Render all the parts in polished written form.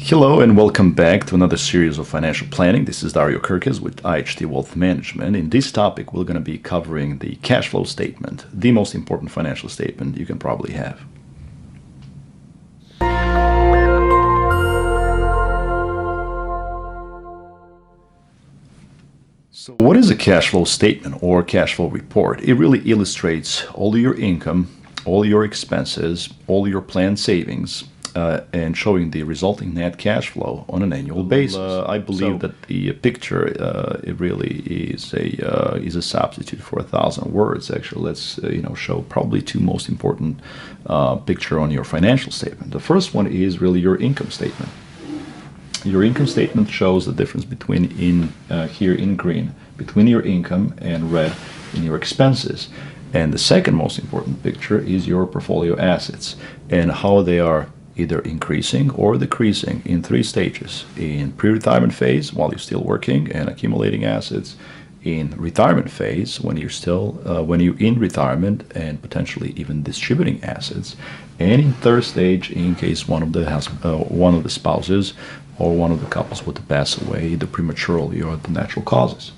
Hello and welcome back to another series of financial planning. This is Dario Kerkez with IHT Wealth Management. In this topic, we're going to be covering the cash flow statement, the most important financial statement you can probably have. So what is a cash flow statement or cash flow report? It really illustrates all your income, all your expenses, all your planned savings, and showing the resulting net cash flow on an annual basis. I believe that the picture it really is a substitute for 1,000 words. Actually, let's show probably two most important picture on your financial statement. The first one is really your income statement. Your income statement shows the difference between here in green between your income and red in your expenses. And the second most important picture is your portfolio assets and how they are either increasing or decreasing in three stages: in pre-retirement phase, while you're still working and accumulating assets; in retirement phase, when you're in retirement and potentially even distributing assets; and in third stage, in case one of the spouses or one of the couples were to pass away either prematurely or the natural causes.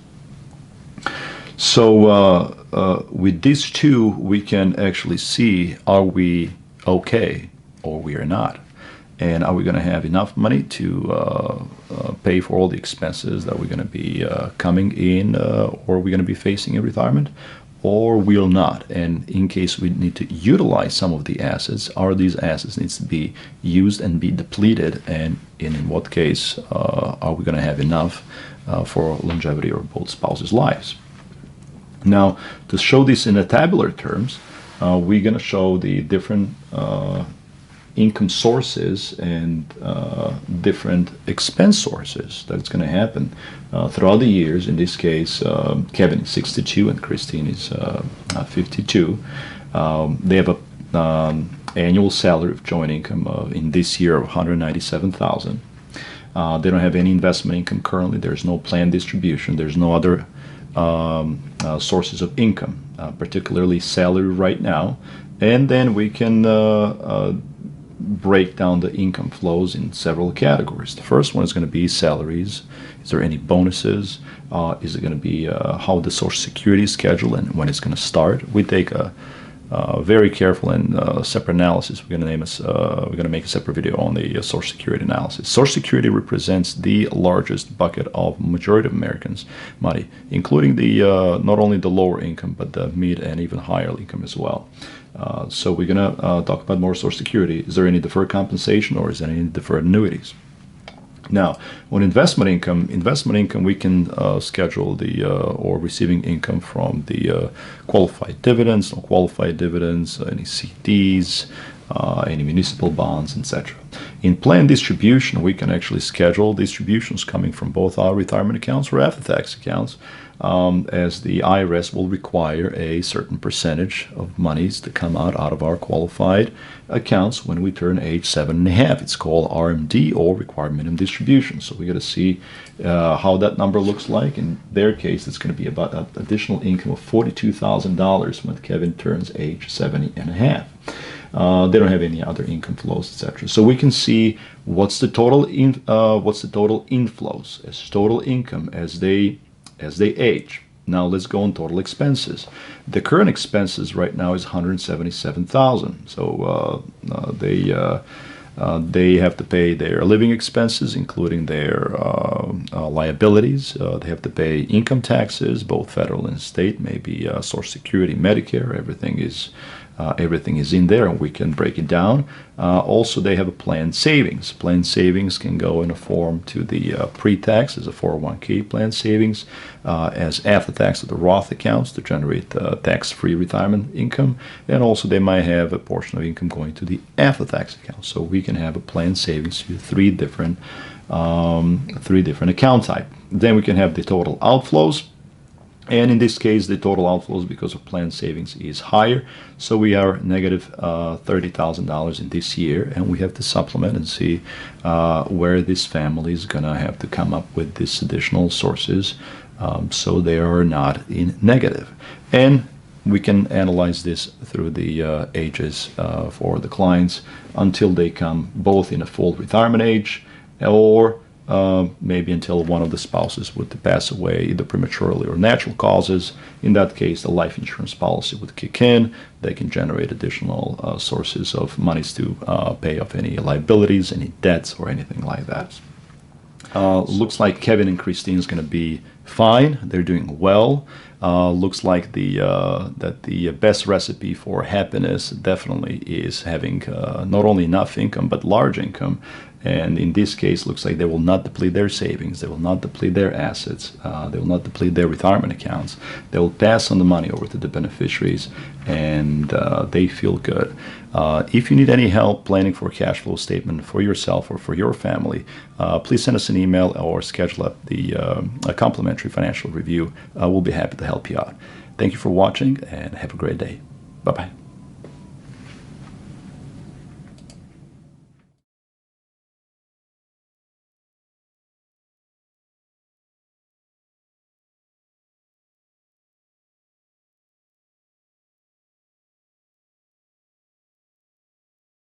So with these two, we can actually see, are we okay or we are not, and are we going to have enough money to pay for all the expenses that we're going to be coming in or we're going to be facing in retirement, or will not. And in case we need to utilize some of the assets, are these assets needs to be used and be depleted, and in what case are we going to have enough for longevity of both spouses' lives. Now, to show this in a tabular terms, we're going to show the different income sources and different expense sources that's going to happen throughout the years. In this case, Kevin is 62 and Christine is 52. They have a annual salary of joint income in this year of $197,000. They don't have any investment income currently. There's no planned distribution. There's no other sources of income, particularly salary right now. And then we can break down the income flows in several categories. The first one is going to be salaries. Is there any bonuses? Is it going to be how the Social Security is scheduled and when it's going to start? We take a very careful and separate analysis. We're going to make a separate video on the Social Security analysis. Social Security represents the largest bucket of majority of Americans' money, including the not only the lower income but the mid and even higher income as well. So we're going to talk about more Social Security. Is there any deferred compensation or is there any deferred annuities? Now, on investment income, we can schedule the or receiving income from the qualified dividends, non-qualified dividends, any CDs, any municipal bonds, etc. In planned distribution, we can actually schedule distributions coming from both our retirement accounts or after-tax accounts, as the IRS will require a certain percentage of monies to come out of our qualified accounts when we turn age 7.5. It's called RMD, or required minimum distribution. So we got to see how that number looks like. In their case, it's going to be about an additional income of $42,000 when Kevin turns age 70.5. They don't have any other income flows, etc. So we can see what's the total inflows as total income as they age. Now let's go on total expenses. The current expenses right now is $177,000. So they have to pay their living expenses, including their liabilities. They have to pay income taxes, both federal and state, maybe Social Security, Medicare. Everything is in there, and we can break it down. Also, they have a planned savings. Planned savings can go in a form to the pre-tax as a 401k planned savings, as after-tax to the Roth accounts to generate tax-free retirement income, and also they might have a portion of income going to the after-tax account. So we can have a planned savings to three different account type. Then we can have the total outflows. And in this case, the total outflows because of planned savings is higher. So we are negative $30,000 in this year, and we have to supplement and see where this family is going to have to come up with these additional sources so they are not in negative. And we can analyze this through the ages for the clients until they come both in a full retirement age or maybe until one of the spouses would pass away either prematurely or natural causes. In that case, the life insurance policy would kick in. They can generate additional sources of monies to pay off any liabilities, any debts, or anything like that. Looks like Kevin and Christine is going to be fine. They're doing well. Looks like that the best recipe for happiness definitely is having not only enough income but large income. And in this case, looks like they will not deplete their savings. They will not deplete their assets. They will not deplete their retirement accounts. They will pass on the money over to the beneficiaries, and they feel good. If you need any help planning for a cash flow statement for yourself or for your family, please send us an email or schedule up a complimentary financial review. We'll be happy to help you out. Thank you for watching, and have a great day. Bye-bye.